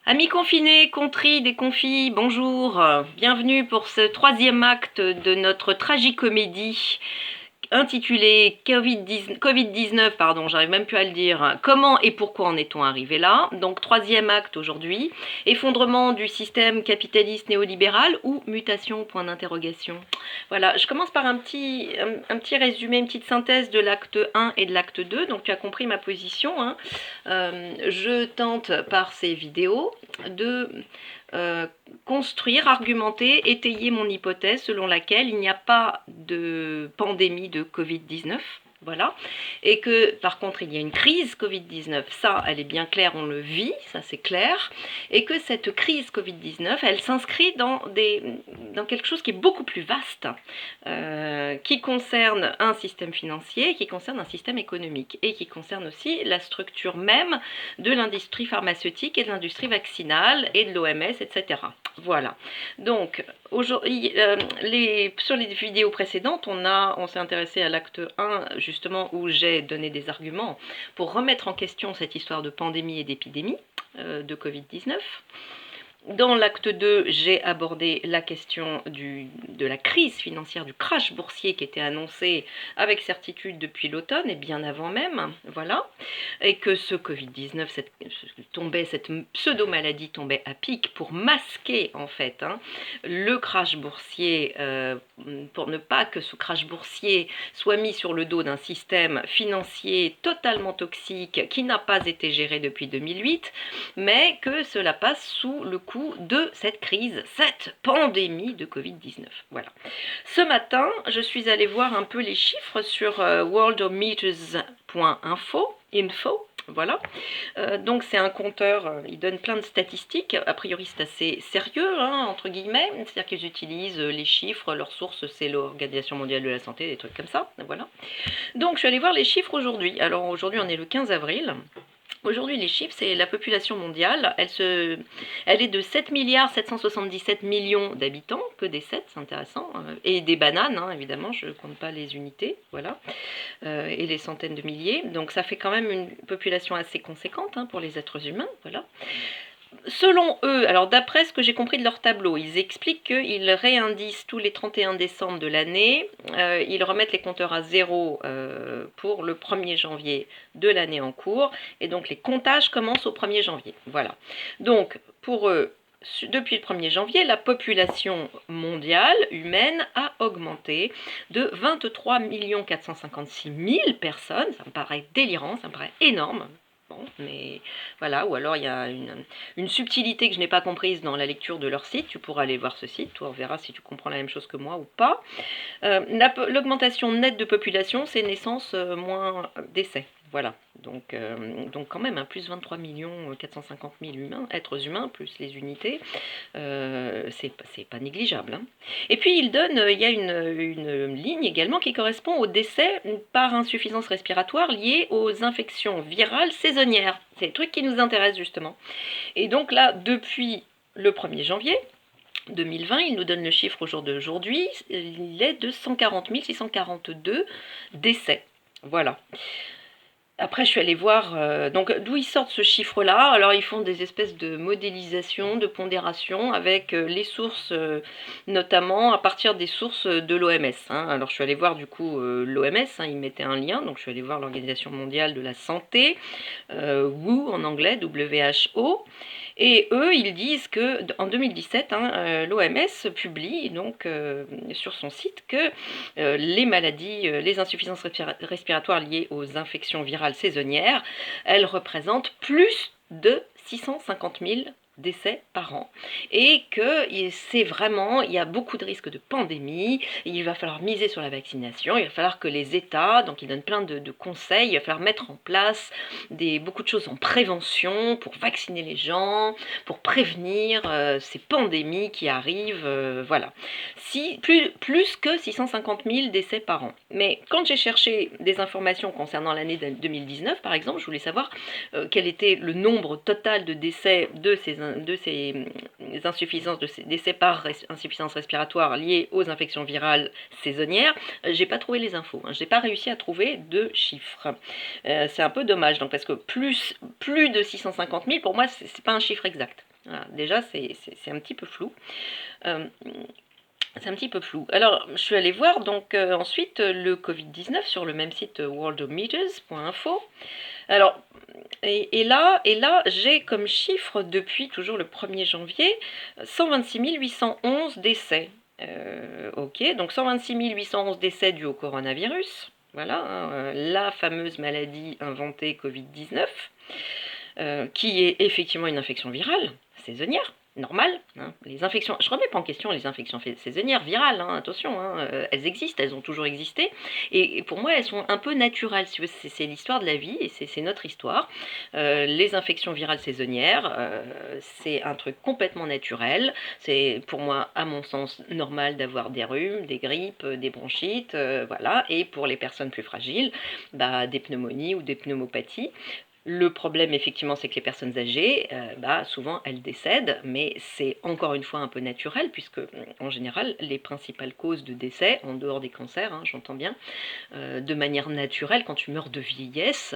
Amis confinés, contris, déconfits, bonjour. Bienvenue pour ce troisième acte de notre tragicomédie intitulée Covid-19, pardon, j'arrive même plus à le dire. Comment et pourquoi en est-on arrivé là? Donc troisième acte aujourd'hui, effondrement du système capitaliste néolibéral ou mutation, point d'interrogation. Voilà, je commence par un petit résumé, une petite synthèse de l'acte 1 et de l'acte 2. Donc tu as compris ma position, hein. Je tente par ces vidéos de construire, argumenter, étayer mon hypothèse selon laquelle il n'y a pas de pandémie de Covid-19. Voilà. Et que par contre il y a une crise Covid-19, ça elle est bien claire, on le vit, ça c'est clair, et que cette crise Covid-19 elle s'inscrit dans quelque chose qui est beaucoup plus vaste, qui concerne un système financier, qui concerne un système économique, et qui concerne aussi la structure même de l'industrie pharmaceutique et de l'industrie vaccinale et de l'OMS, etc. Voilà. Donc, aujourd'hui, sur les vidéos précédentes, on s'est intéressé à l'acte 1, justement, où j'ai donné des arguments pour remettre en question cette histoire de pandémie et d'épidémie de Covid-19. Dans l'acte 2, j'ai abordé la question de la crise financière, du crash boursier qui était annoncé avec certitude depuis l'automne et bien avant même, voilà, et que ce Covid-19 cette pseudo-maladie tombait à pic pour masquer en fait le crash boursier, pour ne pas que ce crash boursier soit mis sur le dos d'un système financier totalement toxique qui n'a pas été géré depuis 2008, mais que cela passe sous le coup de cette crise, cette pandémie de Covid-19. Voilà. Ce matin, je suis allée voir un peu les chiffres sur worldometers.info. Voilà. Donc c'est un compteur, il donne plein de statistiques, a priori c'est assez sérieux, entre guillemets, c'est-à-dire qu'ils utilisent les chiffres, leur source c'est l'Organisation mondiale de la santé, des trucs comme ça, voilà. Donc je suis allée voir les chiffres aujourd'hui. Alors aujourd'hui on est le 15 avril. Aujourd'hui, les chiffres, c'est la population mondiale. Elle est de 7 milliards 777 millions d'habitants, que des 7, c'est intéressant. Et des bananes, évidemment, je ne compte pas les unités, voilà, et les centaines de milliers. Donc ça fait quand même une population assez conséquente pour les êtres humains, voilà. Selon eux, alors d'après ce que j'ai compris de leur tableau, ils expliquent qu'ils réindicent tous les 31 décembre de l'année, ils remettent les compteurs à zéro pour le 1er janvier de l'année en cours, et donc les comptages commencent au 1er janvier. Voilà. Donc pour eux, depuis le 1er janvier, la population mondiale humaine a augmenté de 23 456 000 personnes, ça me paraît délirant, ça me paraît énorme. Bon, mais voilà, ou alors il y a une subtilité que je n'ai pas comprise dans la lecture de leur site, tu pourras aller voir ce site, toi on verra si tu comprends la même chose que moi ou pas. L'augmentation nette de population, c'est naissance moins décès. Voilà, donc quand même, plus 23 450 000 êtres humains, plus les unités, c'est pas négligeable. Et puis il y a une ligne également qui correspond au décès par insuffisance respiratoire liée aux infections virales saisonnières. C'est le truc qui nous intéresse justement. Et donc là, depuis le 1er janvier, 2020, il nous donne le chiffre au jour d'aujourd'hui, il est de 140 642 décès. Voilà. Après, je suis allée voir donc d'où ils sortent ce chiffre-là. Alors, ils font des espèces de modélisation, de pondération avec les sources, notamment à partir des sources de l'OMS. Alors, je suis allée voir du coup l'OMS, ils mettaient un lien, donc je suis allée voir l'Organisation mondiale de la santé, WHO en anglais, WHO. Et eux, ils disent que en 2017, l'OMS publie donc sur son site que les maladies, les insuffisances respiratoires liées aux infections virales saisonnières, elles représentent plus de 650 000 décès par an, et que c'est vraiment, il y a beaucoup de risques de pandémie, il va falloir miser sur la vaccination, il va falloir que les États, donc ils donnent plein de conseils, il va falloir mettre en place beaucoup de choses en prévention pour vacciner les gens, pour prévenir ces pandémies qui arrivent, voilà. Plus que 650 000 décès par an. Mais quand j'ai cherché des informations concernant l'année 2019, par exemple, je voulais savoir quel était le nombre total de décès de ces insuffisances, de ces décès par insuffisance respiratoire liés aux infections virales saisonnières. J'ai pas trouvé les infos, j'ai pas réussi à trouver de chiffres. C'est un peu dommage, donc parce que plus de 650 000, pour moi, c'est pas un chiffre exact. Voilà, déjà, c'est un petit peu flou. Euh, c'est un petit peu flou. Alors, je suis allée voir donc ensuite le Covid-19 sur le même site worldometers.info. Alors, et là j'ai comme chiffre depuis toujours le 1er janvier 126 811 décès. Ok, donc 126 811 décès dus au coronavirus. Voilà, hein, la fameuse maladie inventée Covid-19, qui est effectivement une infection virale saisonnière. Normale, hein. Les infections, je ne remets pas en question les infections saisonnières virales, hein, attention, hein, elles existent, elles ont toujours existé, et pour moi elles sont un peu naturelles, si c'est l'histoire de la vie, et c'est notre histoire. Les infections virales saisonnières, c'est un truc complètement naturel, c'est pour moi, à mon sens, normal d'avoir des rhumes, des grippes, des bronchites, voilà, et pour les personnes plus fragiles, bah, des pneumonies ou des pneumopathies. Le problème, effectivement, c'est que les personnes âgées, souvent, elles décèdent, mais c'est encore une fois un peu naturel, puisque, en général, les principales causes de décès, en dehors des cancers, hein, j'entends bien, de manière naturelle, quand tu meurs de vieillesse,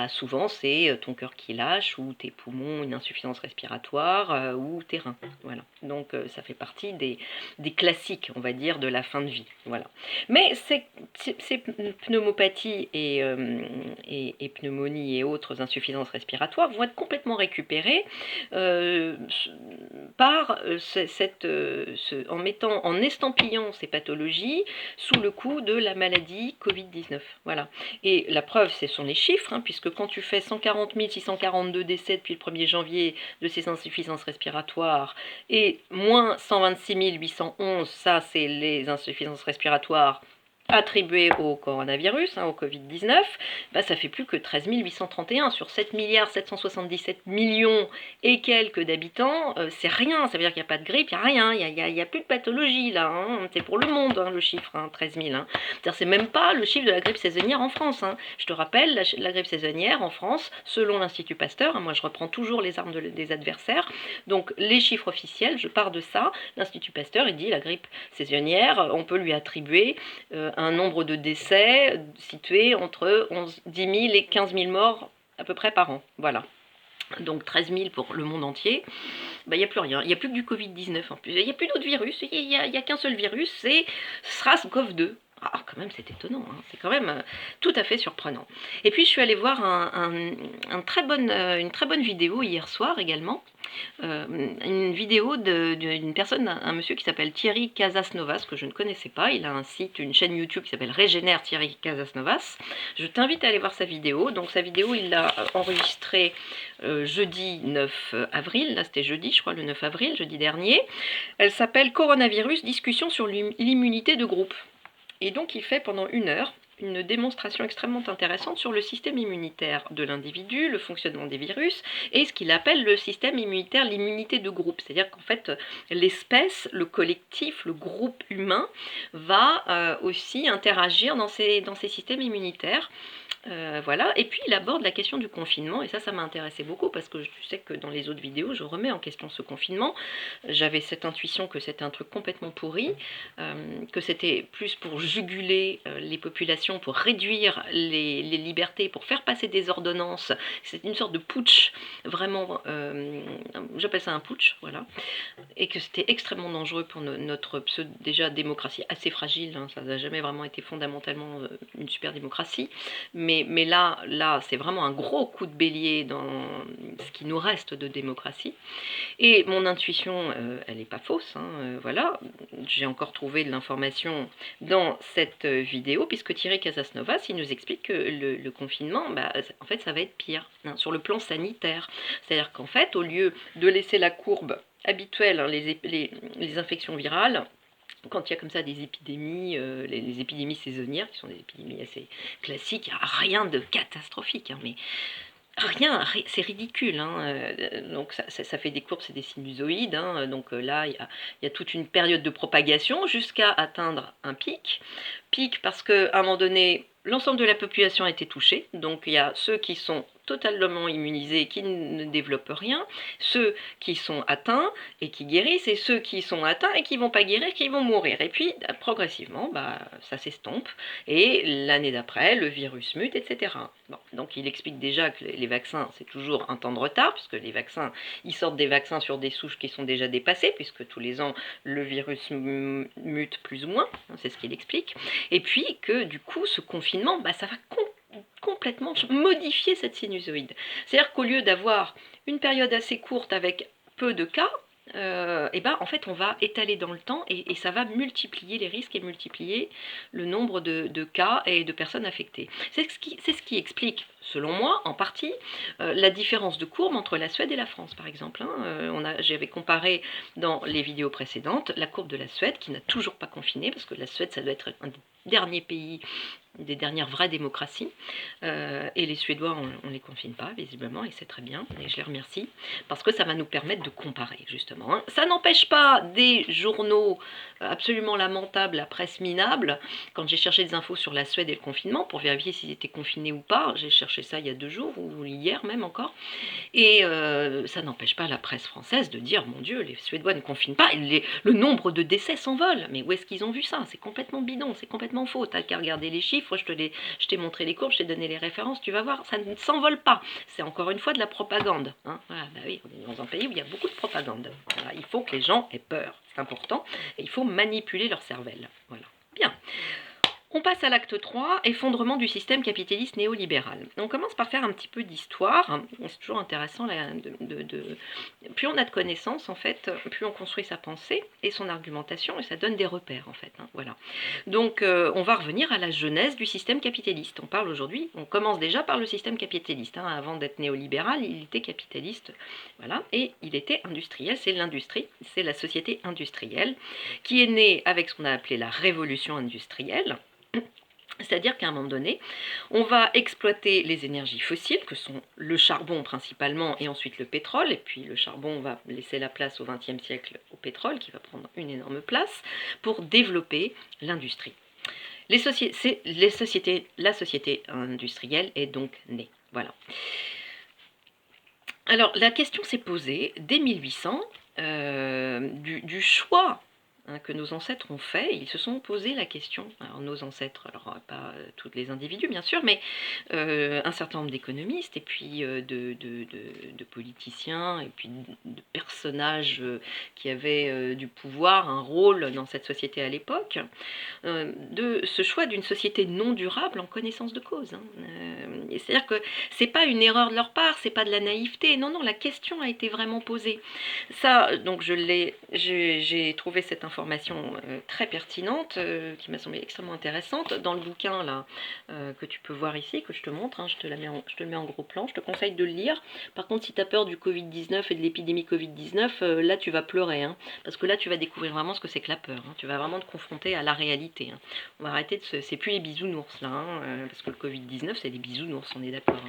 souvent, c'est ton cœur qui lâche, ou tes poumons, une insuffisance respiratoire, ou tes reins. Voilà. Donc, ça fait partie des classiques, on va dire, de la fin de vie. Voilà. Mais ces pneumopathies et pneumonies et autres insuffisances respiratoires vont être complètement récupérées par en estampillant ces pathologies sous le coup de la maladie Covid-19. Voilà. Et la preuve, ce sont les chiffres, hein, puisque quand tu fais 140 642 décès depuis le 1er janvier de ces insuffisances respiratoires et moins 126 811, ça c'est les insuffisances respiratoires attribué au coronavirus, hein, au Covid-19, ça fait plus que 13 831 sur 7 milliards 777 millions et quelques d'habitants, c'est rien, ça veut dire qu'il n'y a pas de grippe, il n'y a rien, il y a plus de pathologie là, hein, c'est pour le monde le chiffre, 13 000. Hein. C'est même pas le chiffre de la grippe saisonnière en France. Hein. Je te rappelle, la grippe saisonnière en France, selon l'Institut Pasteur, hein, moi je reprends toujours les armes des adversaires, donc les chiffres officiels, je pars de ça, l'Institut Pasteur, il dit la grippe saisonnière, on peut lui attribuer un nombre de décès situé entre 10 000 et 15 000 morts à peu près par an. Voilà. Donc 13 000 pour le monde entier. Il n'y a plus rien. Il n'y a plus que du Covid-19 en plus. Il n'y a plus d'autres virus. Il n'y a qu'un seul virus, c'est SARS-CoV-2. Ah, quand même, c'est étonnant, hein. C'est quand même tout à fait surprenant. Et puis, je suis allée voir une très bonne vidéo hier soir également. Une vidéo d'une personne, un monsieur qui s'appelle Thierry Casasnovas, que je ne connaissais pas. Il a un site, une chaîne YouTube qui s'appelle Régénère Thierry Casasnovas. Je t'invite à aller voir sa vidéo. Donc, sa vidéo, il l'a enregistrée jeudi 9 avril. Là, c'était jeudi, je crois, le 9 avril, jeudi dernier. Elle s'appelle Coronavirus, discussion sur l'immunité de groupe. Et donc il fait pendant 1 heure une démonstration extrêmement intéressante sur le système immunitaire de l'individu, le fonctionnement des virus, et ce qu'il appelle le système immunitaire, l'immunité de groupe. C'est-à-dire qu'en fait, l'espèce, le collectif, le groupe humain va aussi interagir dans ces systèmes immunitaires. Voilà, et puis il aborde la question du confinement, et ça m'a intéressé beaucoup parce que tu sais que dans les autres vidéos, je remets en question ce confinement. J'avais cette intuition que c'était un truc complètement pourri, que c'était plus pour juguler les populations, pour réduire les libertés, pour faire passer des ordonnances. C'est une sorte de putsch, vraiment, j'appelle ça un putsch, voilà, et que c'était extrêmement dangereux pour notre déjà démocratie assez fragile, hein, ça n'a jamais vraiment été fondamentalement une super démocratie, mais là c'est vraiment un gros coup de bélier dans ce qui nous reste de démocratie. Et mon intuition, elle n'est pas fausse, hein, voilà. J'ai encore trouvé de l'information dans cette vidéo, puisque Thierry Casasnovas, il nous explique que le confinement, en fait, ça va être pire, hein, sur le plan sanitaire. C'est-à-dire qu'en fait, au lieu de laisser la courbe habituelle, hein, les infections virales, quand il y a comme ça des épidémies, les épidémies saisonnières, qui sont des épidémies assez classiques, il n'y a rien de catastrophique, hein, mais rien, c'est ridicule, hein. Donc ça fait des courbes, c'est des sinusoïdes, hein. Donc là, il y a toute une période de propagation jusqu'à atteindre un pic. Pic parce qu'à un moment donné, l'ensemble de la population a été touchée. Donc il y a ceux qui sont totalement immunisés, qui ne développent rien, ceux qui sont atteints et qui guérissent, et ceux qui sont atteints et qui vont pas guérir, qui vont mourir. Et puis, progressivement, ça s'estompe, et l'année d'après, le virus mute, etc. Bon, donc il explique déjà que les vaccins, c'est toujours un temps de retard, parce que les vaccins, ils sortent des vaccins sur des souches qui sont déjà dépassées, puisque tous les ans, le virus mute plus ou moins, c'est ce qu'il explique. Et puis que du coup, ce confinement, ça va complètement modifier cette sinusoïde. C'est-à-dire qu'au lieu d'avoir une période assez courte avec peu de cas, en fait, on va étaler dans le temps et ça va multiplier les risques et multiplier le nombre de cas et de personnes affectées. C'est ce qui explique, selon moi, en partie, la différence de courbe entre la Suède et la France, par exemple. J'avais comparé dans les vidéos précédentes la courbe de la Suède, qui n'a toujours pas confiné, parce que la Suède, ça doit être un des derniers pays, des dernières vraies démocraties, et les Suédois, on ne les confine pas, visiblement, et c'est très bien, et je les remercie, parce que ça va nous permettre de comparer, justement. Ça n'empêche pas des journaux absolument lamentables, la presse minable. Quand j'ai cherché des infos sur la Suède et le confinement, pour vérifier s'ils étaient confinés ou pas, j'ai cherché ça il y a 2 jours, ou hier même encore, et ça n'empêche pas la presse française de dire, mon Dieu, les Suédois ne confinent pas, le nombre de décès s'envole. Mais où est-ce qu'ils ont vu ça? C'est complètement bidon, c'est complètement faux. T'as qu'à regarder les chiffres, je t'ai montré les courbes, je t'ai donné les références, tu vas voir, ça ne s'envole pas. C'est encore une fois de la propagande. Voilà, oui, on est dans un pays où il y a beaucoup de propagande. Voilà, il faut que les gens aient peur, c'est important, et il faut manipuler leur cervelle. Voilà. Bien. On passe à l'acte 3, effondrement du système capitaliste néolibéral. On commence par faire un petit peu d'histoire. C'est toujours intéressant. Plus on a de connaissances, en fait, plus on construit sa pensée et son argumentation, et ça donne des repères, en fait. Voilà. Donc, on va revenir à la genèse du système capitaliste. On parle aujourd'hui, on commence déjà par le système capitaliste. Avant d'être néolibéral, il était capitaliste. Voilà. Et il était industriel. C'est l'industrie, c'est la société industrielle qui est née avec ce qu'on a appelé la révolution industrielle. C'est-à-dire qu'à un moment donné, on va exploiter les énergies fossiles, que sont le charbon principalement, et ensuite le pétrole, et puis le charbon va laisser la place au XXe siècle au pétrole, qui va prendre une énorme place, pour développer l'industrie. La société industrielle est donc née. Voilà. Alors, la question s'est posée dès 1800 du choix que nos ancêtres ont fait. Ils se sont posé la question, alors nos ancêtres, alors pas tous les individus bien sûr, mais un certain nombre d'économistes et puis de politiciens et puis de personnages qui avaient du pouvoir, un rôle dans cette société à l'époque, de ce choix d'une société non durable en connaissance de cause. C'est-à-dire que c'est pas une erreur de leur part, c'est pas de la naïveté, non, la question a été vraiment posée. Ça, donc j'ai trouvé cette information très pertinente, qui m'a semblé extrêmement intéressante, dans le bouquin là, que tu peux voir ici, que je te montre, je te le mets en gros plan, je te conseille de le lire. Par contre, si tu as peur du Covid-19 et de l'épidémie Covid-19, là tu vas pleurer, parce que là tu vas découvrir vraiment ce que c'est que la peur, tu vas vraiment te confronter à la réalité. On va arrêter c'est plus les bisounours là, parce que le Covid-19 c'est des bisounours, on est d'accord.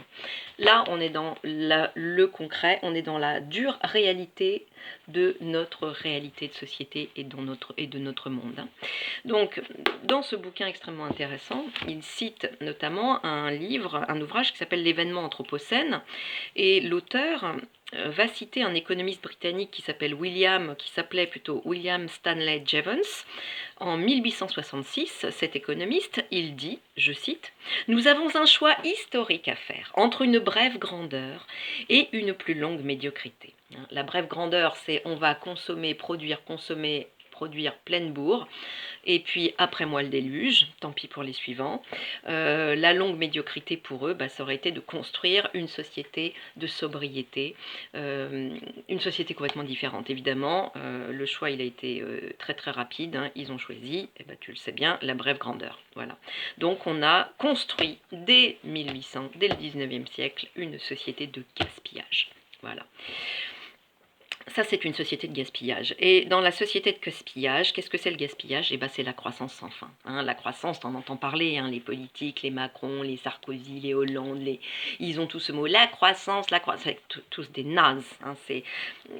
Là on est dans le concret, on est dans la dure réalité de notre réalité de société et de notre monde. Donc, dans ce bouquin extrêmement intéressant, il cite notamment un ouvrage qui s'appelle L'événement anthropocène, et l'auteur va citer un économiste britannique qui s'appelait William Stanley Jevons. En 1866, cet économiste, il dit, je cite, « Nous avons un choix historique à faire entre une brève grandeur et une plus longue médiocrité. » La brève grandeur, c'est on va produire pleine bourre, et puis après moi le déluge, tant pis pour les suivants. La longue médiocrité pour eux, ça aurait été de construire une société de sobriété, une société complètement différente. Évidemment, le choix il a été très très rapide, ils ont choisi, tu le sais bien, la brève grandeur. Voilà. Donc on a construit dès 1800, dès le 19e siècle, une société de gaspillage. Voilà. Ça, c'est une société de gaspillage. Et dans la société de gaspillage, qu'est-ce que c'est le gaspillage? Eh ben, c'est la croissance sans fin. Hein. La croissance, t'en entends parler, hein, les politiques, les Macron, les Sarkozy, les Hollande, ils ont tous ce mot, la croissance, c'est tous des nazes. Hein.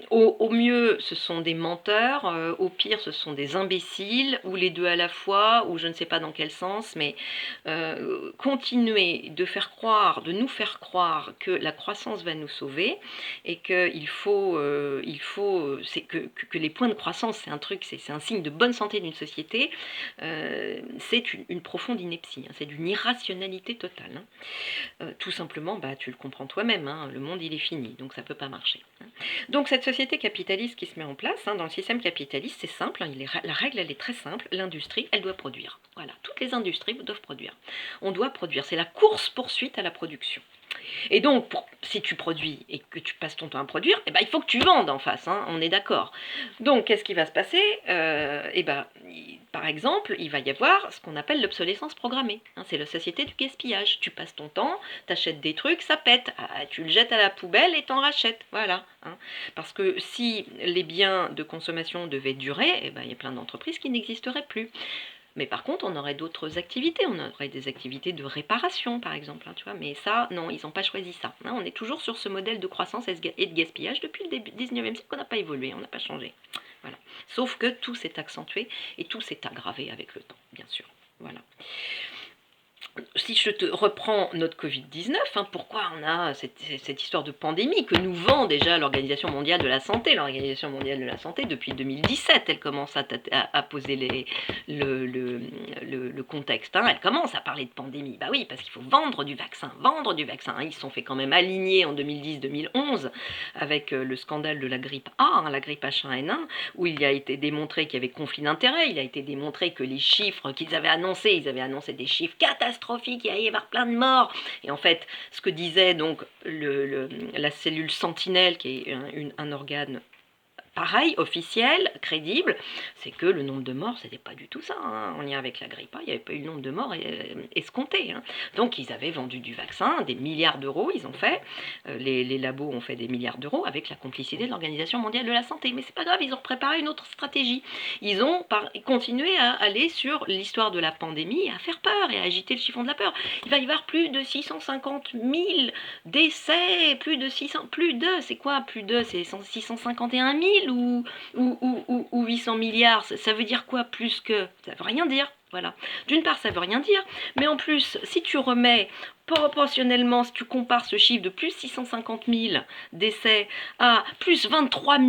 Au mieux, ce sont des menteurs, au pire, ce sont des imbéciles, ou les deux à la fois, ou je ne sais pas dans quel sens, mais continuer de nous faire croire que la croissance va nous sauver, et qu'il faut, que les points de croissance, c'est un truc, c'est un signe de bonne santé d'une société, c'est une profonde ineptie, hein, c'est d'une irrationalité totale. Hein. Tout simplement, bah, tu le comprends toi-même, hein, le monde il est fini, donc ça ne peut pas marcher. Hein. Donc cette société capitaliste qui se met en place, hein, dans le système capitaliste, c'est simple, hein, la règle elle est très simple, l'industrie elle doit produire. Voilà, toutes les industries doivent produire. On doit produire, c'est la course-poursuite à la production. Et donc, si tu produis et que tu passes ton temps à produire, eh ben, il faut que tu vendes en face, hein, on est d'accord. Donc, qu'est-ce qui va se passer? Par exemple, il va y avoir ce qu'on appelle l'obsolescence programmée. Hein, c'est la société du gaspillage. Tu passes ton temps, tu achètes des trucs, ça pète. Tu le jettes à la poubelle et t'en rachètes. Voilà. Hein. Parce que si les biens de consommation devaient durer, eh ben, il y a plein d'entreprises qui n'existeraient plus. Mais par contre, on aurait d'autres activités, on aurait des activités de réparation, par exemple, hein, tu vois. Mais ça, non, ils n'ont pas choisi ça. Hein, on est toujours sur ce modèle de croissance et de gaspillage depuis le 19e siècle, on n'a pas évolué, on n'a pas changé. Voilà. Sauf que tout s'est accentué et tout s'est aggravé avec le temps, bien sûr. Voilà. Si je te reprends notre Covid-19, hein, pourquoi on a cette histoire de pandémie que nous vend déjà l'Organisation mondiale de la santé? L'Organisation mondiale de la santé, depuis 2017, elle commence à poser le contexte. Hein. Elle commence à parler de pandémie. Bah oui, parce qu'il faut vendre du vaccin. Hein. Ils se sont fait quand même aligner en 2010-2011 avec le scandale de la grippe A, hein, la grippe H1N1, où il a été démontré qu'il y avait conflit d'intérêts. Il a été démontré que les chiffres qu'ils avaient annoncés, des chiffres catastrophiques, il va y avoir plein de morts. Et en fait, ce que disait donc la cellule Sentinelle, qui est un organe pareil, officiel, crédible, c'est que le nombre de morts, c'était pas du tout ça. Hein. En lien avec la grippe, il n'y avait pas eu le nombre de morts escompté. Hein. Donc ils avaient vendu du vaccin, des milliards d'euros, ils ont fait. Les labos ont fait des milliards d'euros avec la complicité de l'Organisation mondiale de la santé. Mais c'est pas grave, ils ont préparé une autre stratégie. Ils ont continué à aller sur l'histoire de la pandémie, à faire peur et à agiter le chiffon de la peur. Il va y avoir plus de 650 000 décès, c'est quoi plus de, c'est 651 000 ou 800 milliards, ça veut dire quoi plus que? Ça veut rien dire, voilà. D'une part, ça veut rien dire, mais en plus, si tu remets proportionnellement, si tu compares ce chiffre de plus 650 000 décès à plus 23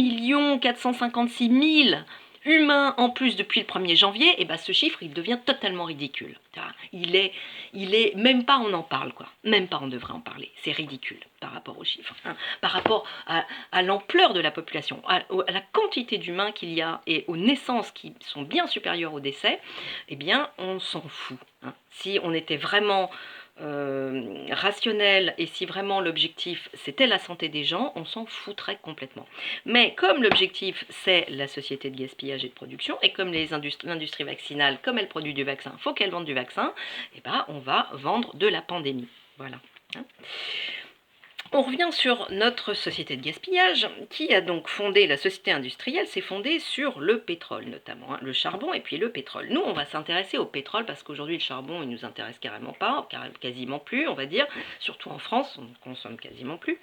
456 000 humains en plus depuis le 1er janvier, et ben ce chiffre, il devient totalement ridicule. Il est, même pas on en parle, quoi. Même pas on devrait en parler. C'est ridicule par rapport aux chiffres, hein. Par rapport à l'ampleur de la population, à la quantité d'humains qu'il y a et aux naissances qui sont bien supérieures aux décès, eh bien, on s'en fout. Hein. Si on était vraiment rationnel et si vraiment l'objectif c'était la santé des gens, on s'en foutrait complètement. Mais comme l'objectif c'est la société de gaspillage et de production, et comme l'industrie vaccinale, comme elle produit du vaccin, faut qu'elle vende du vaccin, et ben on va vendre de la pandémie. Voilà. Hein. On revient sur notre société de gaspillage qui a donc fondé, la société industrielle s'est fondée sur le pétrole notamment, hein, le charbon et puis le pétrole. Nous on va s'intéresser au pétrole parce qu'aujourd'hui le charbon il nous intéresse carrément pas, quasiment plus on va dire, surtout en France on ne consomme quasiment plus.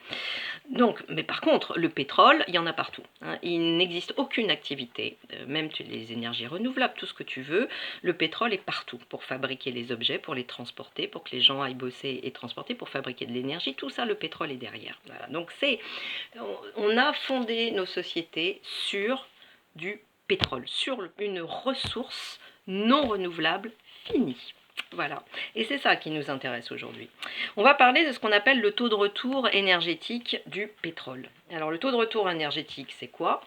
Donc, mais par contre le pétrole il y en a partout, hein. Il n'existe aucune activité, même les énergies renouvelables, tout ce que tu veux, le pétrole est partout pour fabriquer les objets, pour les transporter, pour que les gens aillent bosser et transporter, pour fabriquer de l'énergie, tout ça le pétrole est derrière. Voilà. Donc on a fondé nos sociétés sur du pétrole, sur une ressource non renouvelable finie. Voilà, et c'est ça qui nous intéresse aujourd'hui. On va parler de ce qu'on appelle le taux de retour énergétique du pétrole. Alors le taux de retour énergétique, c'est quoi?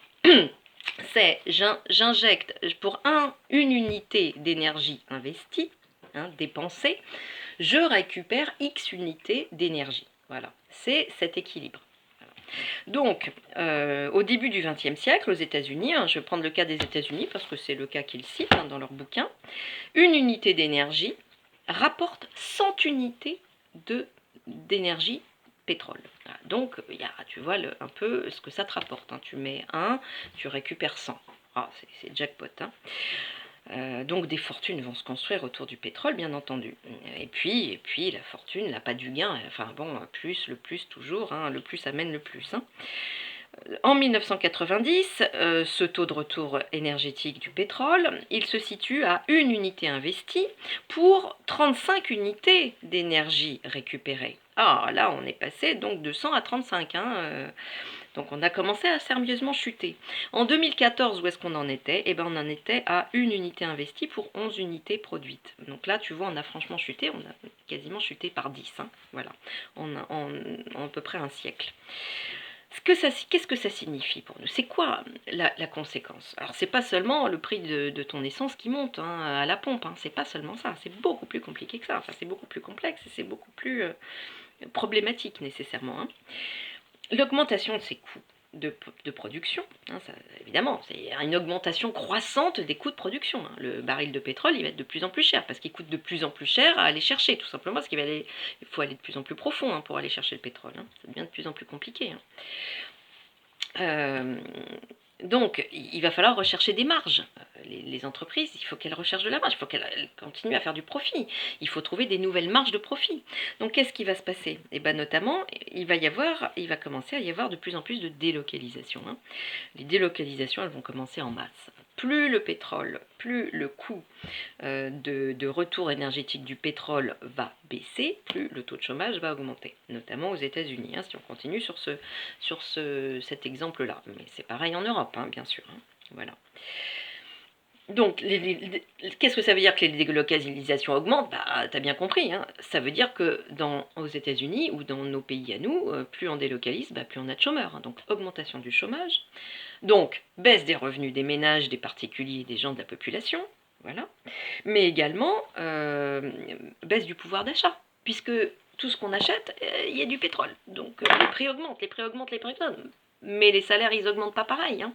C'est j'injecte pour une unité d'énergie investie, hein, dépensée, je récupère X unités d'énergie. Voilà, c'est cet équilibre. Voilà. Donc, au début du XXe siècle, aux États-Unis, hein, je vais prendre le cas des États-Unis parce que c'est le cas qu'ils citent hein, dans leur bouquin, une unité d'énergie rapporte 100 unités d'énergie pétrole. Voilà. Donc, tu vois un peu ce que ça te rapporte. Hein. Tu mets 1, tu récupères 100. Ah, c'est jackpot. Hein. Donc des fortunes vont se construire autour du pétrole, bien entendu. Et puis la fortune, n'a pas du gain. Enfin bon, le plus toujours, hein, le plus amène le plus. Hein. En 1990, ce taux de retour énergétique du pétrole, il se situe à 1 unité investie pour 35 unités d'énergie récupérée. Ah, là, on est passé donc de 100 à 35. Hein, donc on a commencé à sérieusement chuter. En 2014, où est-ce qu'on en était? Eh ben on en était à 1 unité investie pour 11 unités produites. Donc là, tu vois, on a franchement chuté, on a quasiment chuté par 10. Hein, voilà, en à peu près un siècle. Qu'est-ce que ça signifie pour nous? C'est quoi la conséquence? Alors, c'est pas seulement le prix de ton essence qui monte hein, à la pompe, hein, c'est pas seulement ça, c'est beaucoup plus compliqué que ça, enfin, c'est beaucoup plus complexe et c'est beaucoup plus problématique nécessairement. Hein. L'augmentation de ces coûts de production, hein, ça, évidemment, c'est une augmentation croissante des coûts de production. Hein. Le baril de pétrole, il va être de plus en plus cher, parce qu'il coûte de plus en plus cher à aller chercher, tout simplement, parce il faut aller de plus en plus profond hein, pour aller chercher le pétrole. Hein. Ça devient de plus en plus compliqué. Hein. Donc, il va falloir rechercher des marges. Les entreprises, il faut qu'elles recherchent de la marge, il faut qu'elles continuent à faire du profit. Il faut trouver des nouvelles marges de profit. Donc, qu'est-ce qui va se passer? Eh bien, notamment, il va commencer à y avoir de plus en plus de délocalisation. Hein. Les délocalisations, elles vont commencer en masse. Plus le coût de retour énergétique du pétrole va baisser, plus le taux de chômage va augmenter, notamment aux États-Unis, hein, si on continue sur cet exemple-là. Mais c'est pareil en Europe, hein, bien sûr. Hein, voilà. Donc, qu'est-ce que ça veut dire que les délocalisations augmentent? Bah, t'as bien compris, hein. Ça veut dire que aux États-Unis ou dans nos pays à nous, plus on délocalise, plus on a de chômeurs. Hein. Donc, augmentation du chômage. Donc, baisse des revenus des ménages, des particuliers, des gens de la population. Voilà. Mais également, baisse du pouvoir d'achat. Puisque tout ce qu'on achète, il y a du pétrole. Donc, les prix augmentent, les prix augmentent, les prix augmentent. Mais les salaires, ils augmentent pas pareil. Hein.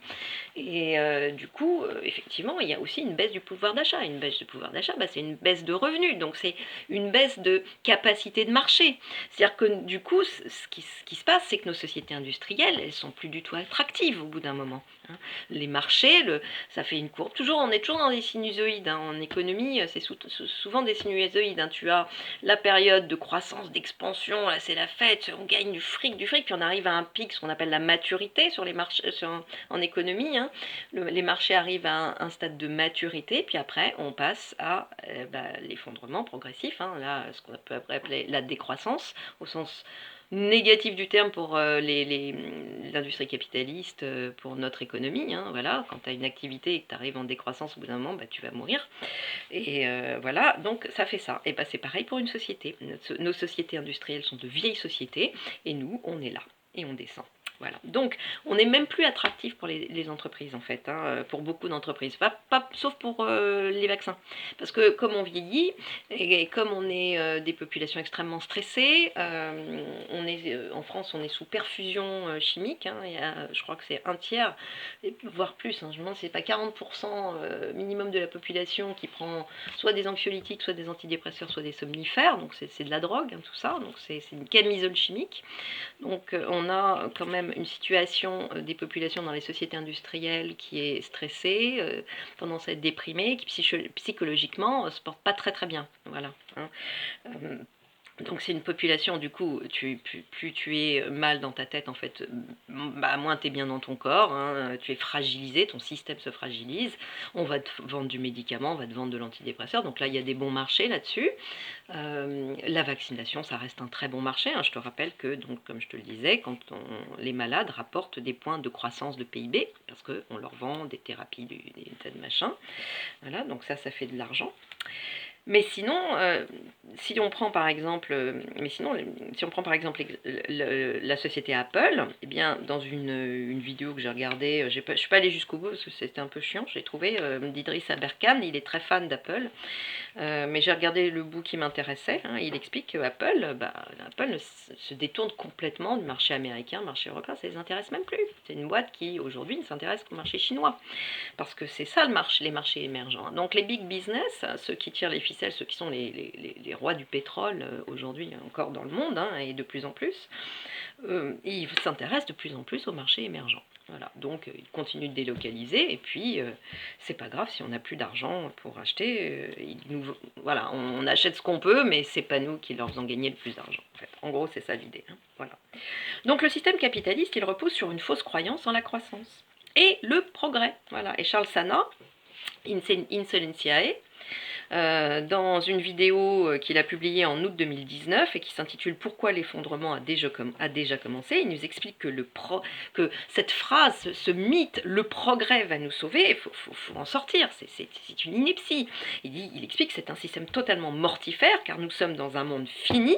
Et du coup, effectivement, il y a aussi une baisse du pouvoir d'achat. Une baisse du pouvoir d'achat, c'est une baisse de revenus, donc c'est une baisse de capacité de marché. C'est-à-dire que du coup, ce qui se passe, c'est que nos sociétés industrielles, elles sont plus du tout attractives au bout d'un moment. Hein. Les marchés, ça fait une courbe. On est toujours dans des sinusoïdes. Hein. En économie, c'est souvent des sinusoïdes. Hein. Tu as la période de croissance, d'expansion, là c'est la fête, on gagne du fric, puis on arrive à un pic, ce qu'on appelle la maturité sur les marchés, en économie. Hein. Les marchés arrivent à un stade de maturité, puis après on passe à l'effondrement progressif, hein, là, ce qu'on peut appeler la décroissance, au sens négatif du terme pour l'industrie capitaliste, pour notre économie. Hein, voilà. Quand tu as une activité et que tu arrives en décroissance au bout d'un moment, tu vas mourir. Et voilà, donc ça fait ça. Et c'est pareil pour une société. Nos sociétés industrielles sont de vieilles sociétés, et nous, on est là, et on descend. Voilà. Donc, on n'est même plus attractif pour les entreprises, en fait, hein, pour beaucoup d'entreprises, sauf pour les vaccins. Parce que comme on vieillit, et comme on est des populations extrêmement stressées, en France, on est sous perfusion chimique. Hein, je crois que c'est un tiers, voire plus, hein, je me demande si c'est pas 40% minimum de la population qui prend soit des anxiolytiques, soit des antidépresseurs, soit des somnifères. Donc, c'est de la drogue, hein, tout ça. Donc, c'est une camisole chimique. Donc on a quand même une situation des populations dans les sociétés industrielles qui est stressée, tendance à être déprimée, qui psychologiquement se porte pas très très bien. Voilà. Hein. Donc c'est une population, du coup, plus tu es mal dans ta tête, en fait, moins tu es bien dans ton corps, hein, tu es fragilisé, ton système se fragilise, on va te vendre du médicament, on va te vendre de l'antidépresseur, donc là il y a des bons marchés là-dessus. La vaccination, ça reste un très bon marché, hein. Je te rappelle que, donc, comme je te le disais, les malades rapportent des points de croissance de PIB, parce qu'on leur vend des thérapies, des tas de machins, voilà, donc ça fait de l'argent. Mais sinon, si on prend par exemple, la société Apple, eh bien, dans une vidéo que j'ai regardée, je ne suis pas allée jusqu'au bout parce que c'était un peu chiant, j'ai trouvé d'Idriss Aberkan, il est très fan d'Apple, mais j'ai regardé le bout qui m'intéressait. Hein, il explique que Apple se détourne complètement du marché américain, marché européen, ça ne les intéresse même plus. C'est une boîte qui aujourd'hui ne s'intéresse qu'au marché chinois, parce que c'est ça les marchés émergents. Donc les big business, ceux qui tirent les ficelle, ceux qui sont les rois du pétrole aujourd'hui encore dans le monde, hein, et de plus en plus, ils s'intéressent de plus en plus au marché émergent. Voilà, donc ils continuent de délocaliser, et puis c'est pas grave si on n'a plus d'argent pour acheter, voilà, on achète ce qu'on peut, mais c'est pas nous qui leur faisons gagner le plus d'argent. En fait. En gros, c'est ça l'idée. Hein, voilà. Donc le système capitaliste, il repose sur une fausse croyance en la croissance et le progrès. Voilà. Et Charles Sana, Insolentiae, dans une vidéo qu'il a publiée en août 2019 et qui s'intitule Pourquoi l'effondrement a déjà commencé, il nous explique que cette phrase, ce mythe, le progrès va nous sauver, il faut en sortir, c'est une ineptie. Il explique que c'est un système totalement mortifère car nous sommes dans un monde fini,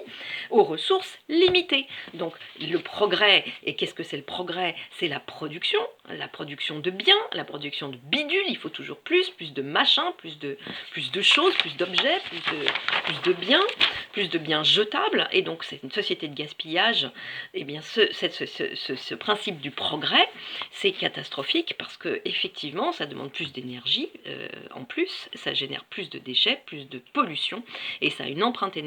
aux ressources limitées. Donc le progrès, et qu'est-ce que c'est le progrès? C'est la production de biens, la production de bidules, il faut toujours plus de machins, plus de choses, plus d'objets, plus de biens jetables, et donc c'est une société de gaspillage. Et bien ce principe du progrès, c'est catastrophique parce que effectivement ça demande plus d'énergie, en plus ça génère plus de déchets, plus de pollution, et ça a une empreinte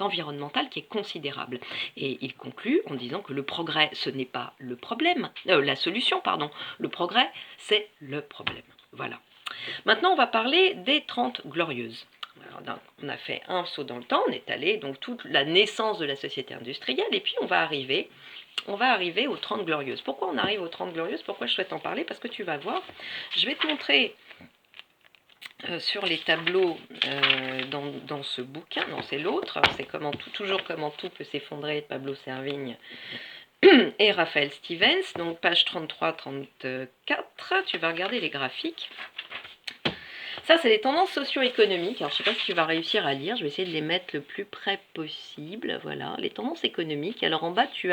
environnementale qui est considérable. Et il conclut en disant que le progrès, ce n'est pas le problème, la solution, pardon, le progrès, c'est le problème. Voilà. Maintenant, on va parler des 30 glorieuses. Alors, on a fait un saut dans le temps, on est allé donc toute la naissance de la société industrielle, et puis on va arriver aux 30 glorieuses. Pourquoi on arrive aux 30 glorieuses? Pourquoi je souhaite en parler? Parce que tu vas voir, je vais te montrer sur les tableaux dans ce bouquin, non c'est l'autre, c'est toujours comment tout peut s'effondrer de Pablo Servigne et Raphaël Stevens, donc page 33-34, tu vas regarder les graphiques. Ça, c'est les tendances socio-économiques. Alors, je ne sais pas si tu vas réussir à lire. Je vais essayer de les mettre le plus près possible. Voilà, les tendances économiques. Alors, en bas, tu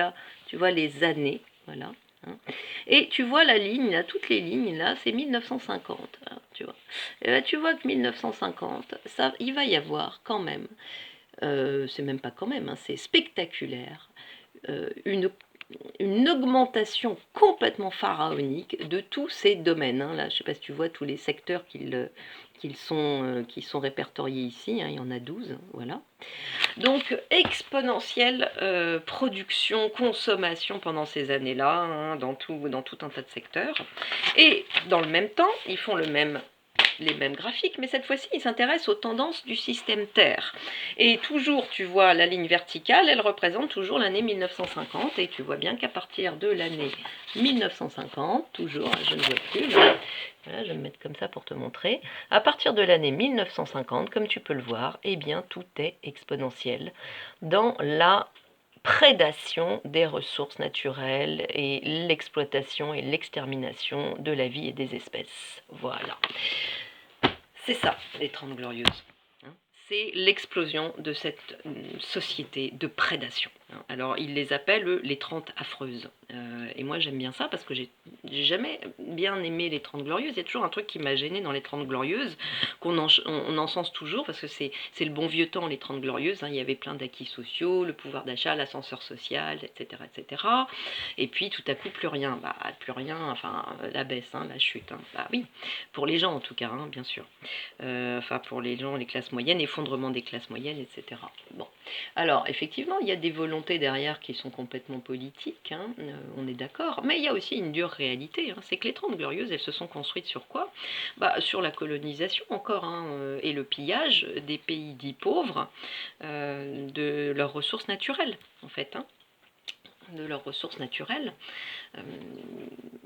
vois les années. Voilà. Hein. Et tu vois la ligne, là, toutes les lignes, là, c'est 1950. Hein, tu vois. Et là, tu vois que 1950, ça, il va y avoir quand même, c'est même pas quand même, hein, c'est spectaculaire, une augmentation complètement pharaonique de tous ces domaines. Hein. Là, je ne sais pas si tu vois tous les secteurs qui sont répertoriés ici, hein, il y en a 12, voilà. Donc, exponentielle production, consommation pendant ces années-là, hein, dans tout un tas de secteurs. Et dans le même temps, ils font les mêmes graphiques, mais cette fois-ci, ils s'intéressent aux tendances du système Terre. Et toujours, tu vois, la ligne verticale, elle représente toujours l'année 1950, et tu vois bien qu'à partir de l'année 1950, toujours, je ne vois plus, là, voilà, je vais me mettre comme ça pour te montrer, à partir de l'année 1950, comme tu peux le voir, eh bien, tout est exponentiel dans la prédation des ressources naturelles et l'exploitation et l'extermination de la vie et des espèces. Voilà. C'est ça, les 30 glorieuses. C'est l'explosion de cette société de prédation. Alors, ils les appellent les 30 affreuses. Et moi, j'aime bien ça parce que j'ai jamais bien aimé les 30 glorieuses. Il y a toujours un truc qui m'a gêné dans les 30 glorieuses, qu'on encense toujours, parce que c'est le bon vieux temps, les 30 glorieuses. Hein. Il y avait plein d'acquis sociaux, le pouvoir d'achat, l'ascenseur social, etc., etc. Et puis, tout à coup, plus rien. Plus rien, enfin, la baisse, hein, la chute. Hein. Bah oui, pour les gens en tout cas, hein, bien sûr. Enfin, pour les gens, les classes moyennes, effondrement des classes moyennes, etc. Bon. Alors, effectivement, il y a des volontés derrière qui sont complètement politiques, hein, on est d'accord, mais il y a aussi une dure réalité, hein, c'est que les 30 glorieuses, elles se sont construites sur quoi? Sur la colonisation encore, hein, et le pillage des pays dits pauvres de leurs ressources naturelles, en fait, hein, de leurs ressources naturelles.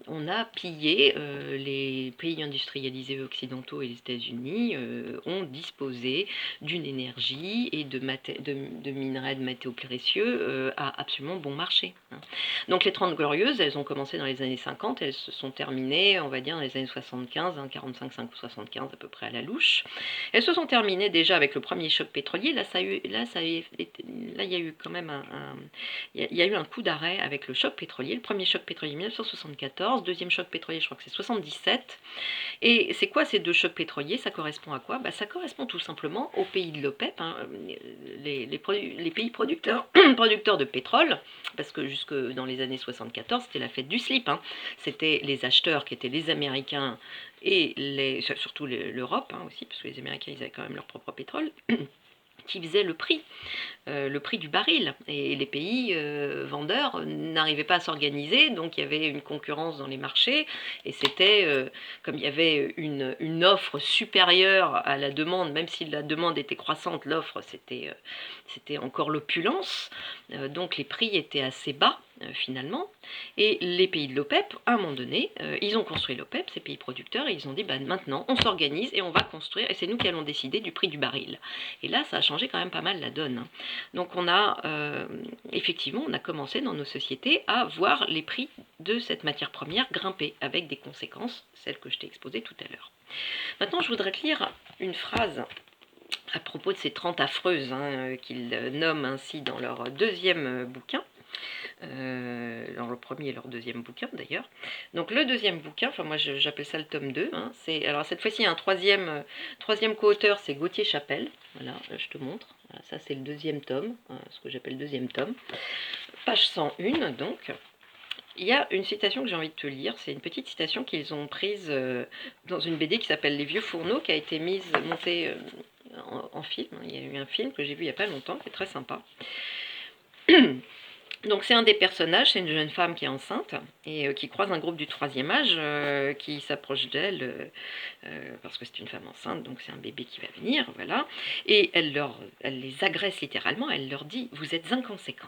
On a pillé, les pays industrialisés occidentaux et les États-Unis ont disposé d'une énergie et de minerais, de matériaux précieux à absolument bon marché. Hein. Donc les 30 glorieuses, elles ont commencé dans les années 50, elles se sont terminées, on va dire, dans les années 75, hein, 45, 5 ou 75 à peu près à la louche. Elles se sont terminées déjà avec le premier choc pétrolier. Là, il y a eu quand même il y a eu un coup d'arrêt l'arrêt avec le choc pétrolier. Le premier choc pétrolier 1974, deuxième choc pétrolier je crois que c'est 77. Et c'est quoi ces deux chocs pétroliers? Ça correspond à quoi? Ça correspond tout simplement aux pays de l'OPEP, hein, les pays producteurs, producteurs de pétrole, parce que jusque dans les années 74, c'était la fête du slip. Hein. C'était les acheteurs qui étaient les Américains et surtout l'Europe hein, aussi, parce que les Américains ils avaient quand même leur propre pétrole, qui faisaient le prix du baril. Et les pays vendeurs n'arrivaient pas à s'organiser, donc il y avait une concurrence dans les marchés, et c'était, comme il y avait une offre supérieure à la demande, même si la demande était croissante, l'offre c'était encore l'opulence, donc les prix étaient assez bas finalement, et les pays de l'OPEP, à un moment donné, ils ont construit l'OPEP, ces pays producteurs, et ils ont dit, maintenant, on s'organise et on va construire, et c'est nous qui allons décider du prix du baril. Et là, ça a changé quand même pas mal la donne. Hein. Donc on a, effectivement, on a commencé dans nos sociétés à voir les prix de cette matière première grimper, avec des conséquences, celles que je t'ai exposées tout à l'heure. Maintenant, je voudrais te lire une phrase à propos de ces 30 affreuses hein, qu'ils nomment ainsi dans leur deuxième bouquin. Dans le premier et leur deuxième bouquin d'ailleurs. Donc le deuxième bouquin, enfin moi j'appelle ça le tome 2, hein, alors cette fois-ci il y a un troisième co-auteur, c'est Gauthier Chapelle, voilà, je te montre, voilà, ça c'est le deuxième tome, hein, ce que j'appelle le deuxième tome, page 101 donc. Il y a une citation que j'ai envie de te lire, c'est une petite citation qu'ils ont prise dans une BD qui s'appelle Les Vieux Fourneaux, qui a été montée en film, il y a eu un film que j'ai vu il n'y a pas longtemps, qui est très sympa. Donc c'est un des personnages, c'est une jeune femme qui est enceinte et qui croise un groupe du troisième âge qui s'approche d'elle parce que c'est une femme enceinte, donc c'est un bébé qui va venir, voilà. Et elle les agresse littéralement, elle leur dit « Vous êtes inconséquents ».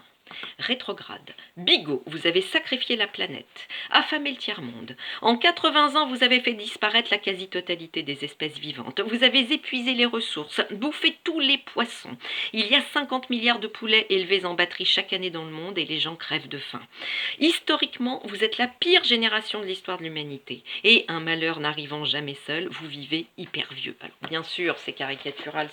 Rétrograde, bigot, vous avez sacrifié la planète, affamé le tiers-monde. En 80 ans, vous avez fait disparaître la quasi-totalité des espèces vivantes. Vous avez épuisé les ressources, bouffé tous les poissons. Il y a 50 milliards de poulets élevés en batterie chaque année dans le monde et les gens crèvent de faim. Historiquement, vous êtes la pire génération de l'histoire de l'humanité. Et un malheur n'arrivant jamais seul, vous vivez hyper vieux. Alors, bien sûr, c'est caricatural,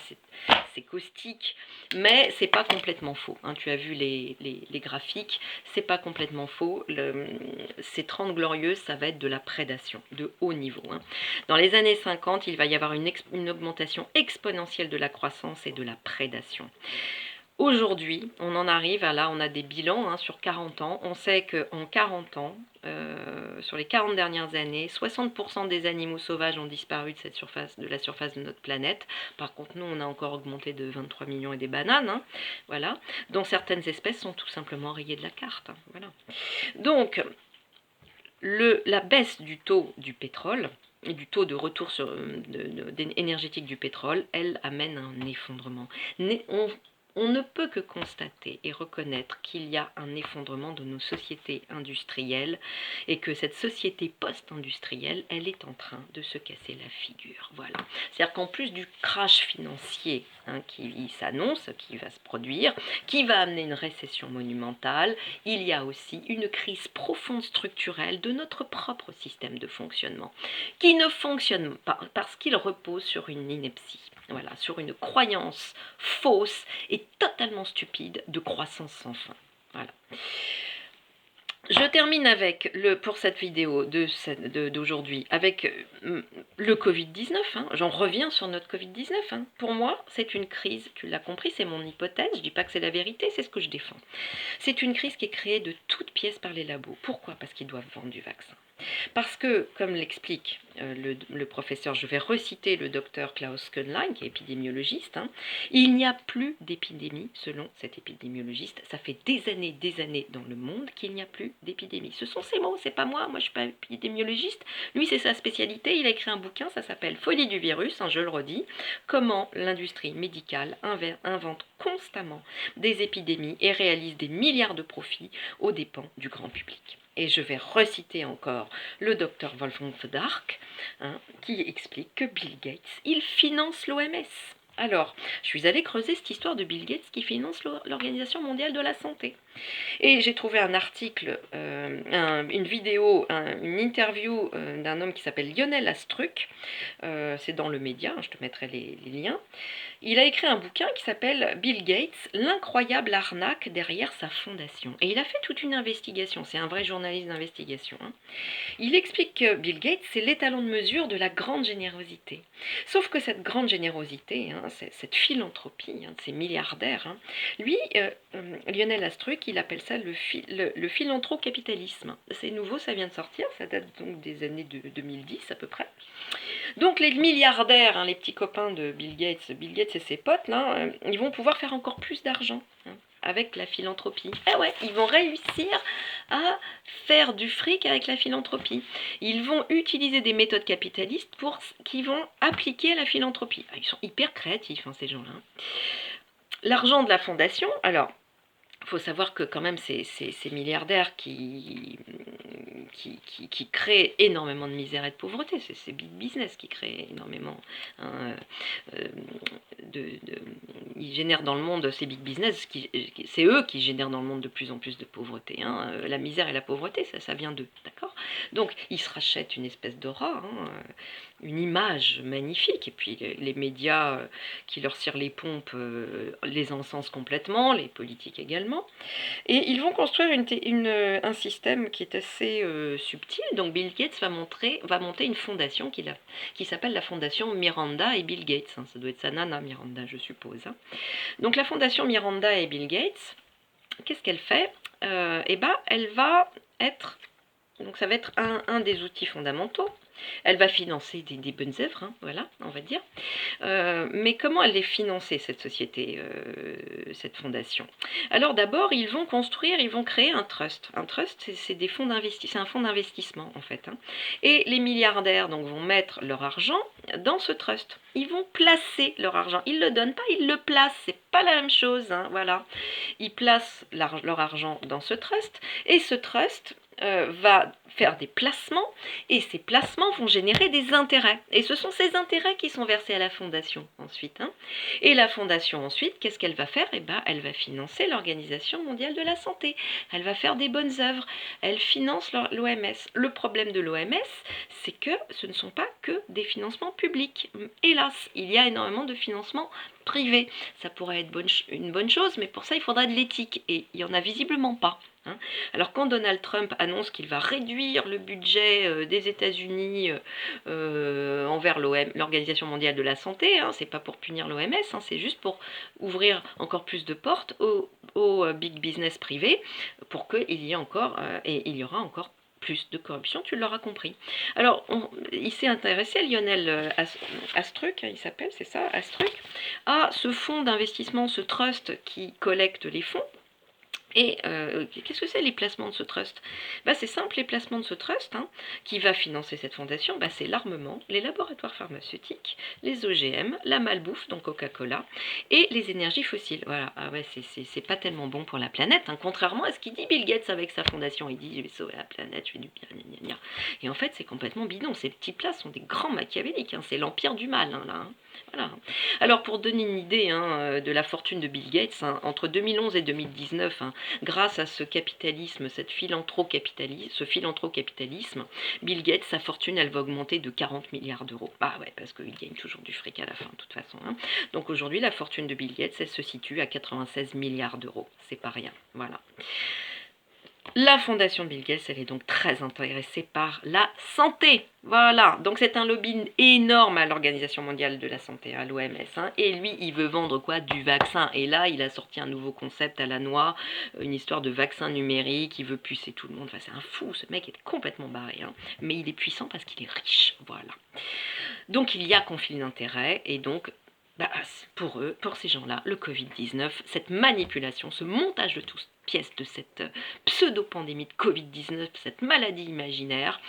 c'est caustique, mais c'est pas complètement faux. Hein. Tu as vu les graphiques, c'est pas complètement faux. Ces 30 glorieuses, ça va être de la prédation, de haut niveau. Hein. Dans les années 50, il va y avoir une augmentation exponentielle de la croissance et de la prédation. Aujourd'hui, on en arrive à là, on a des bilans hein, sur 40 ans. On sait qu'en 40 ans, sur les 40 dernières années, 60% des animaux sauvages ont disparu de la surface de notre planète. Par contre, nous, on a encore augmenté de 23 millions et des bananes. Hein, voilà. Donc, certaines espèces sont tout simplement rayées de la carte. Hein, voilà. Donc, la baisse du taux du pétrole et du taux de retour énergétique du pétrole, elle amène à un effondrement. On ne peut que constater et reconnaître qu'il y a un effondrement de nos sociétés industrielles et que cette société post-industrielle, elle est en train de se casser la figure. Voilà. C'est-à-dire qu'en plus du crash financier hein, qui s'annonce, qui va se produire, qui va amener une récession monumentale, il y a aussi une crise profonde structurelle de notre propre système de fonctionnement qui ne fonctionne pas parce qu'il repose sur une ineptie. Voilà, sur une croyance fausse et totalement stupide de croissance sans fin. Voilà. Je termine avec, pour cette vidéo d'aujourd'hui, avec le Covid-19. Hein. J'en reviens sur notre Covid-19. Hein. Pour moi, c'est une crise, tu l'as compris, c'est mon hypothèse, je ne dis pas que c'est la vérité, c'est ce que je défends. C'est une crise qui est créée de toutes pièces par les labos. Pourquoi? Parce qu'ils doivent vendre du vaccin. Parce que, comme l'explique le professeur, je vais reciter le docteur Klaus Köhnlein, qui est épidémiologiste, hein, il n'y a plus d'épidémie, selon cet épidémiologiste. Ça fait des années dans le monde qu'il n'y a plus d'épidémie. Ce sont ses mots, c'est pas moi, je suis pas épidémiologiste. Lui, c'est sa spécialité, il a écrit un bouquin, ça s'appelle Folie du virus, hein, je le redis, comment l'industrie médicale invente constamment des épidémies et réalise des milliards de profits aux dépens du grand public. Et je vais reciter encore le docteur Wolfgang Dark, hein, qui explique que Bill Gates, il finance l'OMS. Alors, je suis allée creuser cette histoire de Bill Gates qui finance l'Organisation mondiale de la santé. Et j'ai trouvé un article, une vidéo, une interview d'un homme qui s'appelle Lionel Astruc. C'est dans le média, je te mettrai les liens. Il a écrit un bouquin qui s'appelle Bill Gates, l'incroyable arnaque derrière sa fondation. Et il a fait toute une investigation, c'est un vrai journaliste d'investigation. Il explique que Bill Gates, c'est l'étalon de mesure de la grande générosité. Sauf que cette grande générosité, cette philanthropie de ces milliardaires, lui, Lionel Astruc, il appelle ça le philanthrocapitalisme. C'est nouveau, ça vient de sortir, ça date donc des années 2010 à peu près. Donc les milliardaires, les petits copains de Bill Gates et ses potes, là, ils vont pouvoir faire encore plus d'argent avec la philanthropie. Ah ouais, ils vont réussir à faire du fric avec la philanthropie. Ils vont utiliser des méthodes capitalistes qui vont appliquer à la philanthropie. Ils sont hyper créatifs, ces gens-là. L'argent de la fondation, alors, il faut savoir que quand même ces milliardaires qui créent énormément de misère et de pauvreté, c'est big business qui crée énormément. Ils génèrent dans le monde, ces big business, c'est eux qui génèrent dans le monde de plus en plus de pauvreté. La misère et la pauvreté, ça vient d'eux, d'accord? Donc ils se rachètent une espèce d'aura, une image magnifique, et puis les médias qui leur cirent les pompes les encensent complètement, les politiques également. Et ils vont construire un système qui est assez subtil. Donc Bill Gates va monter une fondation qui s'appelle la fondation Miranda et Bill Gates. Ça doit être sa nana Miranda, je suppose. Donc la fondation Miranda et Bill Gates, qu'est-ce qu'elle fait? Elle va être... Donc ça va être un des outils fondamentaux. Elle va financer des bonnes œuvres, voilà, on va dire. Mais comment elle est financée, cette société, cette fondation? Alors d'abord, ils vont créer un trust. Un trust, c'est un fonds d'investissement, en fait. Et les milliardaires donc, vont mettre leur argent dans ce trust. Ils vont placer leur argent. Ils ne le donnent pas, ils le placent. C'est pas la même chose, voilà. Ils placent leur argent dans ce trust. Et ce trust va faire des placements, et ces placements vont générer des intérêts. Et ce sont ces intérêts qui sont versés à la fondation ensuite. Et la fondation ensuite, qu'est-ce qu'elle va faire? Elle va financer l'Organisation mondiale de la santé. Elle va faire des bonnes œuvres. Elle finance l'OMS. Le problème de l'OMS, c'est que ce ne sont pas que des financements publics. Hélas, il y a énormément de financements privés. Ça pourrait être une bonne chose, mais pour ça, il faudra de l'éthique. Et il n'y en a visiblement pas. Alors quand Donald Trump annonce qu'il va réduire le budget des États-Unis envers l'Organisation mondiale de la santé, c'est pas pour punir l'OMS, c'est juste pour ouvrir encore plus de portes aux big business privés pour qu'il y ait encore et il y aura encore plus de corruption, tu l'auras compris. Alors, il s'est intéressé, Lionel Astruc, il s'appelle, c'est ça, Astruc, à ce fonds d'investissement, ce trust qui collecte les fonds. Et qu'est-ce que c'est les placements de ce trust? C'est simple, les placements de ce trust, qui va financer cette fondation, c'est l'armement, les laboratoires pharmaceutiques, les OGM, la malbouffe, donc Coca-Cola, et les énergies fossiles. Voilà, c'est pas tellement bon pour la planète, contrairement à ce qu'il dit Bill Gates avec sa fondation. Il dit, je vais sauver la planète, je fais du bien, gna, gna. Et en fait, c'est complètement bidon. Ces petits-là sont des grands machiavéliques, c'est l'empire du mal, là. Voilà. Alors pour donner une idée de la fortune de Bill Gates, entre 2011 et 2019, grâce à ce capitalisme, ce philanthrocapitalisme, Bill Gates, sa fortune, elle va augmenter de 40 milliards d'euros. Ouais, parce qu'il gagne toujours du fric à la fin, de toute façon. Donc aujourd'hui, la fortune de Bill Gates, elle se situe à 96 milliards d'euros. C'est pas rien, voilà. La fondation Bill Gates, elle est donc très intéressée par la santé. Voilà, donc c'est un lobby énorme à l'Organisation mondiale de la santé, à l'OMS. Et lui, il veut vendre quoi? Du vaccin. Et là, il a sorti un nouveau concept à la noix, une histoire de vaccin numérique, il veut pucer tout le monde. C'est un fou, ce mec est complètement barré. Mais il est puissant parce qu'il est riche, voilà. Donc il y a conflit d'intérêts, et donc pour eux, pour ces gens-là, le Covid-19, cette manipulation, ce montage de toutes pièces de cette pseudo-pandémie de Covid-19, cette maladie imaginaire,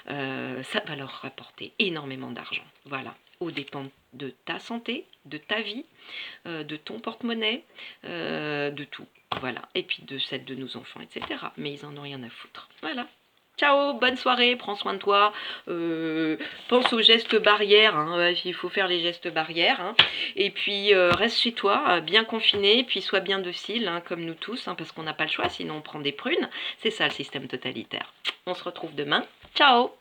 ça va leur rapporter énormément d'argent. Voilà, aux dépens de ta santé, de ta vie, de ton porte-monnaie, de tout. Voilà, et puis de celle de nos enfants, etc. Mais ils en ont rien à foutre. Voilà. Ciao, bonne soirée, prends soin de toi, pense aux gestes barrières, hein, ouais, il faut faire les gestes barrières, hein. Et puis reste chez toi, bien confiné, puis sois bien docile, hein, comme nous tous, hein, parce qu'on n'a pas le choix, sinon on prend des prunes. C'est ça le système totalitaire. On se retrouve demain. Ciao!